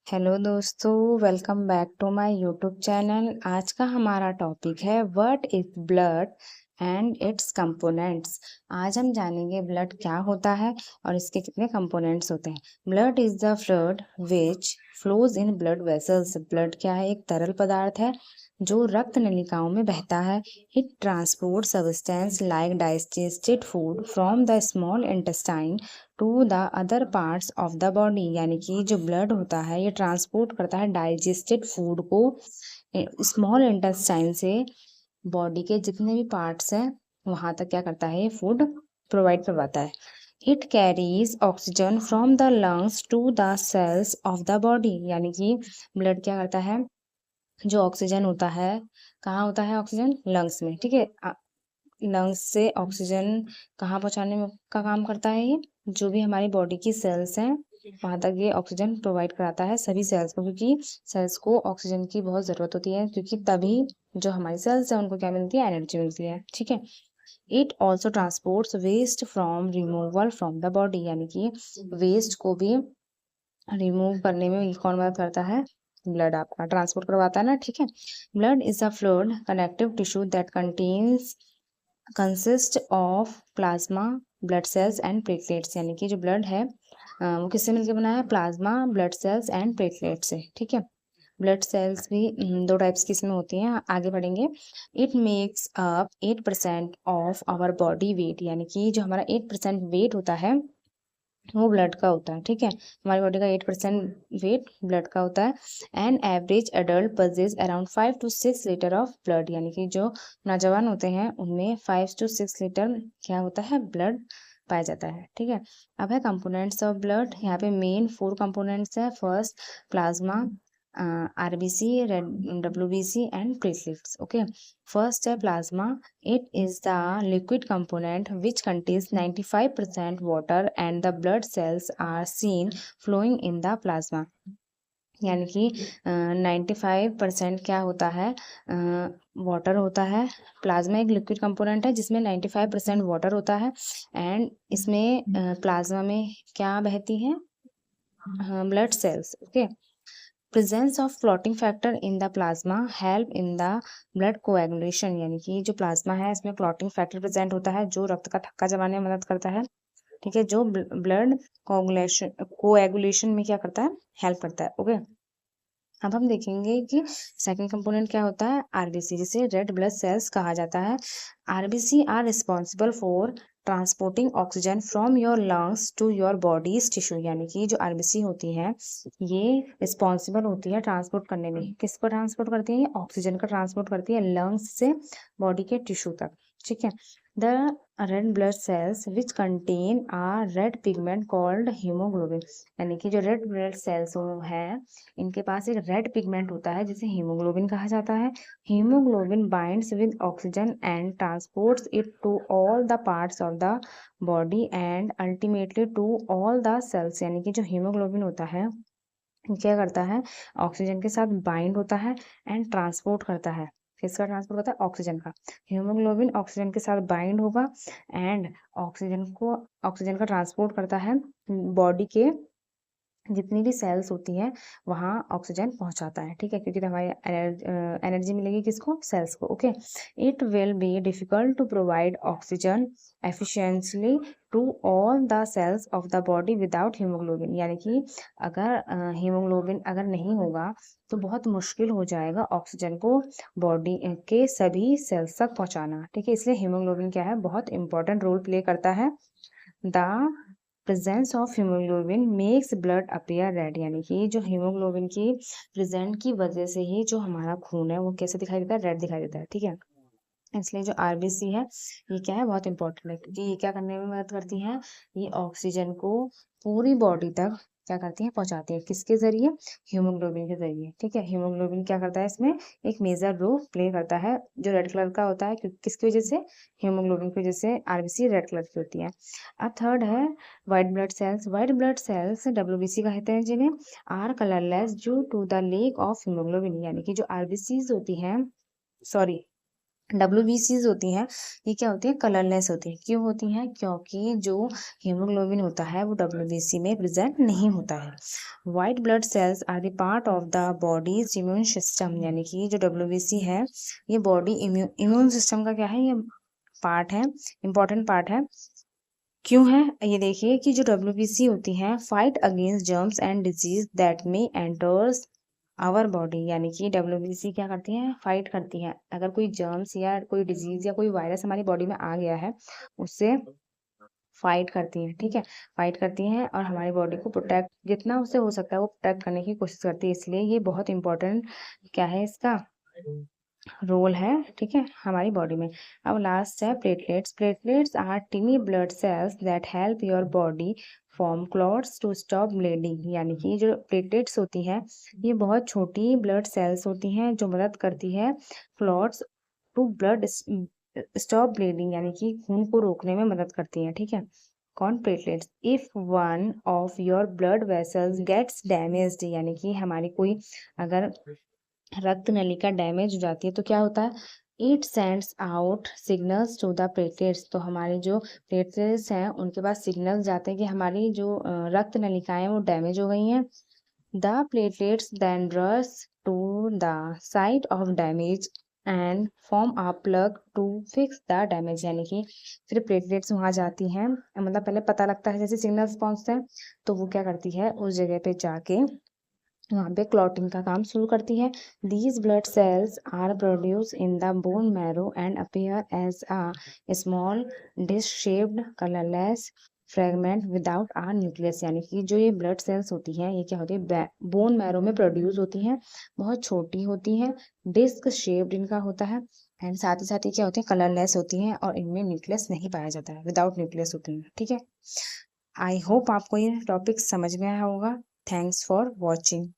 Hello दोस्तों, welcome back to my YouTube channel. आज का हमारा टॉपिक है what is blood and its components. आज हम जानेंगे ब्लड क्या होता है और इसके कितने कंपोनेंट्स होते हैं। Blood is the fluid which flows in blood vessels. Blood क्या है? एक तरल पदार्थ है जो रक्त नलिकाओं में बहता है। It transport substance like digested food from the small intestine to the other parts of the body. यानी कि जो ब्लड होता है ये ट्रांसपोर्ट करता है डाइजेस्टेड फूड को स्मॉल इंटेस्टाइन से बॉडी के जितने भी पार्ट्स हैं वहां तक क्या करता है, ये फूड प्रोवाइड करवाता है। It carries oxygen from the lungs to the cells of the body. यानी कि ब्लड क्या करता है, जो ऑक्सीजन होता है, कहाँ होता है ऑक्सीजन? लंग्स में। ठीक है, लंग्स से ऑक्सीजन कहाँ पहुंचाने में का काम करता है ये? जो भी हमारी बॉडी की सेल्स हैं वहां तक ये ऑक्सीजन प्रोवाइड कराता है सभी सेल्स को, क्योंकि सेल्स को ऑक्सीजन की बहुत जरूरत होती है, क्योंकि तभी जो हमारी सेल्स है उनको क्या मिलती है? एनर्जी मिलती है। ठीक है। It also transports waste from removal from the body. यानी कि वेस्ट को भी रिमूव करने में कौन मदद करता है? ब्लड आपका ट्रांसपोर्ट करवाता है ना। ठीक है। Blood is a fluid connective tissue that contains consist of plasma, blood cells and platelets. यानी कि जो ब्लड है वो किससे मिलकर बना है? Plasma, blood cells and platelet से। ठीक है। ब्लड सेल्स भी दो टाइप्स की इसमें होती हैं, आगे बढ़ेंगे। It makes up 8% of our body weight. यानी कि जो हमारा 8% वेट होता है वो ब्लड का होता है। ठीक है। हमारी बॉडी का 8% वेट ब्लड का होता है। And average adult पजेज around 5 to 6 litre of blood. यानी कि जो नौजवान होते हैं उनमें 5 to 6 लीटर क्या होता है? ब्लड पाया जाता है। ठीक है। अब है कंपोनेंट्स ऑफ ब्लड। यहाँ पे मेन 4 कंपोनेंट्स है। First plasma, RBC, red WBC and platelets. Okay. First है plasma. It is the liquid component which contains 95% water and the blood cells are seen flowing in the plasma। यानी कि 95% क्या होता है? Water होता है। Plasma एक लिक्विड कंपोनेंट है जिसमें 95% वाटर होता है एंड इसमें प्लाज्मा में क्या बहती है? Blood cells. Okay. Presence of clotting factor in the plasma help in the blood coagulation. यानी कि जो प्लाज्मा है इसमें क्लॉटिंग फैक्टर प्रेजेंट होता है जो रक्त का थक्का जमाने में मदद करता है। ठीक है। जो ब्लड कोएगुलेशन में क्या करता है? हेल्प करता है। ओके। अब हम देखेंगे कि सेकंड कंपोनेंट क्या होता है? आरबीसी, जिसे रेड ब्लड सेल्स कहा जाता है। RBC are responsible for transporting oxygen from your lungs to your body's tissue. यानी कि जो आरबीसी होती है ये रिस्पॉन्सिबल होती है ट्रांसपोर्ट करने में। किसको ट्रांसपोर्ट करती है? ये ऑक्सीजन का ट्रांसपोर्ट करती है लंग्स से बॉडी के टिश्यू तक। ठीक है। The red blood cells which contain a red pigment called haemoglobin. यानी कि जो रेड ब्लड सेल्स है इनके पास एक रेड पिगमेंट होता है जिसे हीमोग्लोबिन कहा जाता है। Haemoglobin binds with oxygen and transports it to all the parts of the body and ultimately to all the cells. यानी कि जो हीमोग्लोबिन होता है क्या करता है? ऑक्सीजन के साथ बाइंड होता है एंड ट्रांसपोर्ट करता है। किसका ट्रांसपोर्ट होता है? ऑक्सीजन का। हीमोग्लोबिन ऑक्सीजन के साथ बाइंड होगा एंड ऑक्सीजन का ट्रांसपोर्ट करता है बॉडी के जितनी भी सेल्स होती हैं वहाँ ऑक्सीजन पहुंचाता है। ठीक है। क्योंकि तो हमारी एनर्जी मिलेगी किसको? सेल्स को। Okay. It will be difficult to provide oxygen efficiently to all the cells of the body without haemoglobin. यानी कि अगर हीमोग्लोबिन अगर नहीं होगा तो बहुत मुश्किल हो जाएगा ऑक्सीजन को बॉडी के सभी सेल्स तक पहुंचाना। ठीक है। इसलिए हीमोग्लोबिन क्या है? बहुत इंपॉर्टेंट रोल प्ले करता है। The presence of haemoglobin makes blood appear red. यानी कि जो हीमोग्लोबिन की प्रेजेंट की वजह से ही जो हमारा खून है वो कैसे दिखाई देता है? रेड दिखाई देता है। ठीक है। इसलिए जो आरबीसी है ये क्या है? बहुत इंपॉर्टेंट है, क्योंकि ये क्या करने में मदद करती है? ये ऑक्सीजन को पूरी बॉडी तक क्या करती है? पहुंचाती है। किसके जरिए? हीमोग्लोबिन के जरिए। ठीक है। हीमोग्लोबिन क्या करता है इसमें? एक मेजर रोल प्ले करता है। जो रेड कलर का होता है किसकी वजह से? हीमोग्लोबिन की वजह से आरबीसी रेड कलर की होती है। अब थर्ड है white blood cells. White blood cells WBC कहते हैं जिन्हें, are colourless due to the lack of haemoglobin. यानी कि जो आरबीसी होती हैं, सॉरी WBCs होती हैं, ये क्या होती है, कलरलेस होती है। क्यों होती हैं? क्योंकि जो हीमोग्लोबिन होता है वो WBC में प्रेजेंट नहीं होता है। White blood cells are the part of the body's immune system, यानी कि जो WBC है ये बॉडी इम्यून सिस्टम का क्या है, ये पार्ट है, इम्पोर्टेंट पार्ट है। क्यों है? ये देखिए कि जो WBC होती हैं fight against germs and disease that may enters our body, यानी कि WBC क्या करती हैं, फाइट करती हैं। अगर कोई जर्म्स या कोई डिजीज या कोई वायरस हमारी बॉडी में आ गया है, उससे फाइट करती हैं, ठीक है, फाइट करती हैं और हमारी बॉडी को प्रोटेक्ट जितना उससे हो सकता है वो प्रोटेक्ट करने की कोशिश करती है। इसलिए ये बहुत इंपॉर्टेंट क्या है, इसका रोल है, ठीक है, हमारी बॉडी में। अब लास्ट है platelets. Platelets are tiny blood cells that help your body form clots to stop bleeding, यानी कि जो प्लेटलेट्स होती हैं ये बहुत छोटी ब्लड सेल्स होती हैं जो मदद करती है clots to blood stop bleeding, यानी कि खून को रोकने में मदद करती हैं, ठीक है। कौन? Platelets. If one of your blood vessels gets damaged, यानी कि हमारी कोई अगर रक्त नलिका डैमेज हो जाती है तो क्या होता है, it sends out signals to the platelets, तो हमारे जो प्लेटलेट्स हैं उनके पास सिग्नल्स जाते हैं कि हमारी जो रक्त नलिकाएं हैं वो डैमेज हो गई हैं। The platelets then rush to the site of damage and form a plug to fix the damage, यानी कि फिर प्लेटलेट्स वहाँ जाती हैं, मतलब पहले पता लगता है जैसे सिग्नल्स पहुँचते हैं तो वो क्या करती है, उस जगह पे जाके वहाँ पे क्लॉटिंग का काम शुरू करती है। These blood cells are produce in the bone marrow and appear as a small dish shaped colourless fragment without a nucleus, यानी कि जो ये ब्लड सेल्स होती हैं ये क्या होती है, बोन मैरो में प्रोड्यूस होती हैं, बहुत छोटी होती हैं, डिस्क शेप्ड इनका होता है एंड साथ ही क्या होती है, कलरलेस होती हैं और इनमें न्यूक्लियस नहीं पाया जाता है, विदाउट न्यूक्लियस होती हैं, ठीक है। आई होप आपको ये टॉपिक समझ में आया होगा। Thanks for watching.